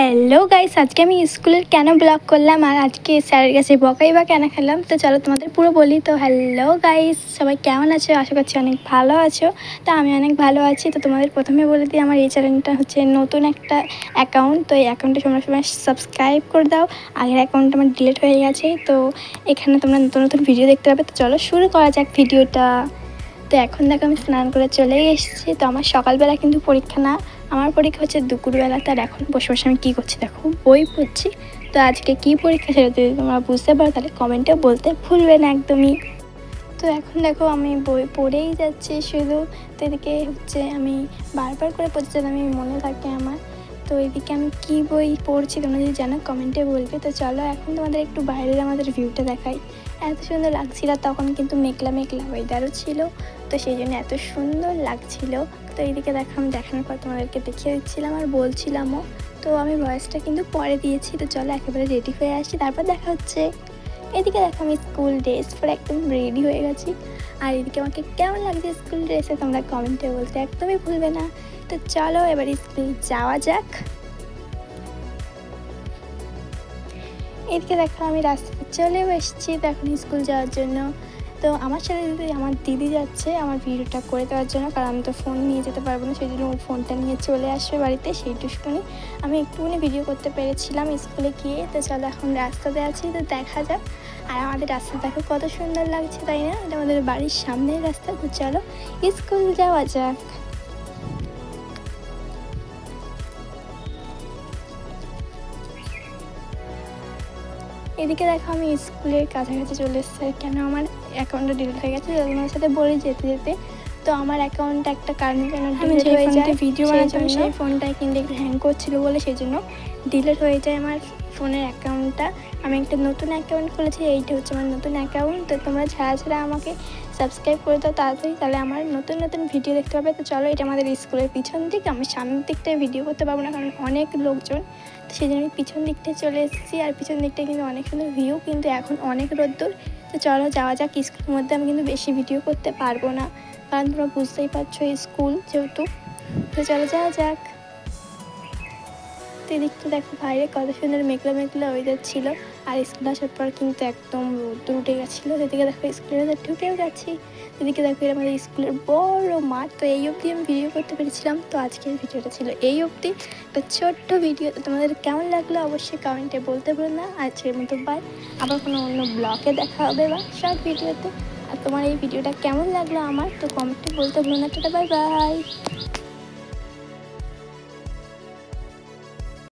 Hello guys, আজকে আমি স্কুলের কেন ব্লগ করলাম আর আজকে স্যারের কাছে বকাই বা কেন খেলাম, তো চলো তোমাদের পুরো বলি। তো হ্যালো গাইস, সবাই কেমন আছো? আশা করছি অনেক ভালো আছো। তো আমি অনেক ভালো আছি। তো তোমাদের প্রথমে বলে দিই, আমার এই চ্যানেলটা হচ্ছে নতুন একটা অ্যাকাউন্ট। তো এই অ্যাকাউন্টে তোমরা সবাই সাবস্ক্রাইব করে দাও। আগের অ্যাকাউন্ট আমার ডিলিট হয়ে গেছে, তো এখানে তোমরা নতুন নতুন ভিডিও দেখতে পাবে। তো চলো শুরু করা যাক ভিডিওটা। তো এখন দেখো আমি স্নান করে চলেই এসেছি। তো আমার সকালবেলা কিন্তু পরীক্ষা না, আমার পরীক্ষা হচ্ছে দুপুরবেলা। তার এখন বসে বসে আমি কী করছি দেখো, বই পড়ছি। তো আজকে কী পরীক্ষা সেটা যদি তোমরা বুঝতে পারো তাহলে কমেন্টে বলতে ভুলবে না একদমই। তো এখন দেখো আমি বই পড়েই যাচ্ছি শুধু। তো এদিকে হচ্ছে আমি বারবার করে পড়ছি যাতে আমি মনে থাকে আমার। তো এদিকে আমি কী বই পড়ছি তোমরা যদি জানো কমেন্টে বলবে। তো চলো এখন তোমাদের একটু বাইরের আমাদের ভিউটা দেখাই। এত সুন্দর লাগছিল, তখন কিন্তু মেঘলা মেঘলা ওয়েদারও ছিল, তো সেই জন্য এত সুন্দর লাগছিল। তো এইদিকে দেখো আমি দেখানোর পর তোমাদেরকে দেখিয়ে দিচ্ছিলাম আর বলছিলামও। তো আমি ভয়েসটা কিন্তু পরে দিয়েছি। তো চলো একেবারে রেডি হয়ে আসি, তারপর দেখা হচ্ছে। এদিকে দেখো আমি স্কুল ড্রেস পরে একদম রেডি হয়ে গেছি। আর এদিকে আমাকে কেমন লাগছে স্কুল ড্রেসে তোমরা কমেন্টে বলতে একদমই ভুলবে না। তো চলো এবার স্কুল যাওয়া যাক। এদিকে দেখো আমি রাস্তাতে চলেও এসেছি তো এখন স্কুল যাওয়ার জন্য। তো আমার সাথে আমার দিদি যাচ্ছে আমার ভিডিওটা করে দেওয়ার জন্য, কারণ আমি তো ফোন নিয়ে যেতে পারবো না, সেই জন্য ও ফোনটা নিয়ে চলে আসবে বাড়িতে। সেইটুকুনি আমি একটুখানি ভিডিও করতে পেরেছিলাম স্কুলে গিয়ে। তো চলো এখন রাস্তাতে আছি, তো দেখা যাক। আর আমাদের রাস্তা দেখো কত সুন্দর লাগছে, তাই না? এটা আমাদের বাড়ির সামনের রাস্তা। তো চলো স্কুল যাওয়া যাক। এদিকে দেখো আমি স্কুলের কাছাকাছি চলে এসেছি। কেন আমার অ্যাকাউন্টটা ডিলিট হয়ে গেছে তোমার সাথে বলে যেতে যেতে। তো আমার অ্যাকাউন্টটা একটা কারণে যেন ডিলিট হয়ে যায়, ভিডিও বানার জন্য সেই ফোনটায় কিন্তু একটু হ্যাং করছিল বলে সেই জন্য ডিলিট হয়ে যায় আমার ফোনের অ্যাকাউন্টটা। আমি একটা নতুন অ্যাকাউন্ট খুলেছি, এইটা হচ্ছে আমার নতুন অ্যাকাউন্ট। তো তোমরা ছাড়া আমাকে সাবস্ক্রাইব করে দাও তাড়াতাড়ি, তাহলে আমার নতুন নতুন ভিডিও দেখতে পাবে। তো চলো এটা আমাদের স্কুলের পিছন দিক, আমি সামনের দিকটায় ভিডিও করতে পারবো না কারণ অনেক লোকজন, তো সেই জন্য আমি পিছন দিকটায় চলে এসেছি। আর পিছন দিকটায় কিন্তু অনেক সুন্দর ভিউ, কিন্তু এখন অনেক রোদ্দুর। তো চলো যাওয়া যাক। স্কুলের মধ্যে আমি কিন্তু বেশি ভিডিও করতে পারবো না, কারণ তোমরা বুঝতেই পারছো স্কুল যেহেতু। তো চলো যাওয়া যাক। তো এদিকটা দেখো বাইরে কত সুন্দর মেঘলা মেঘলা ওয়েদার ছিল। আর স্কুল আসার পর কিন্তু একদম রোদ্দুর উঠে গেছিলো। সেদিকে দেখো স্কুলের ভেতর ঢুকেও গেছি। এদিকে দেখো এটা আমাদের স্কুলের বড় মাঠ। তো এই অবধি আমি ভিডিও করতে পেরেছিলাম। তো আজকের ভিডিওটা ছিল এই অবধি, একটা ছোট্ট ভিডিও। তো তোমাদের কেমন লাগলো অবশ্যই কমেন্টে বলতে পারো না। আজকের মতো বাই, আবার কোনো অন্য ব্লগে দেখা হবে বা শর্ট ভিডিওতে। আর তোমার এই ভিডিওটা কেমন লাগলো আমার তো কমেন্টে বলতে ভুলো না। Tata, bye bye.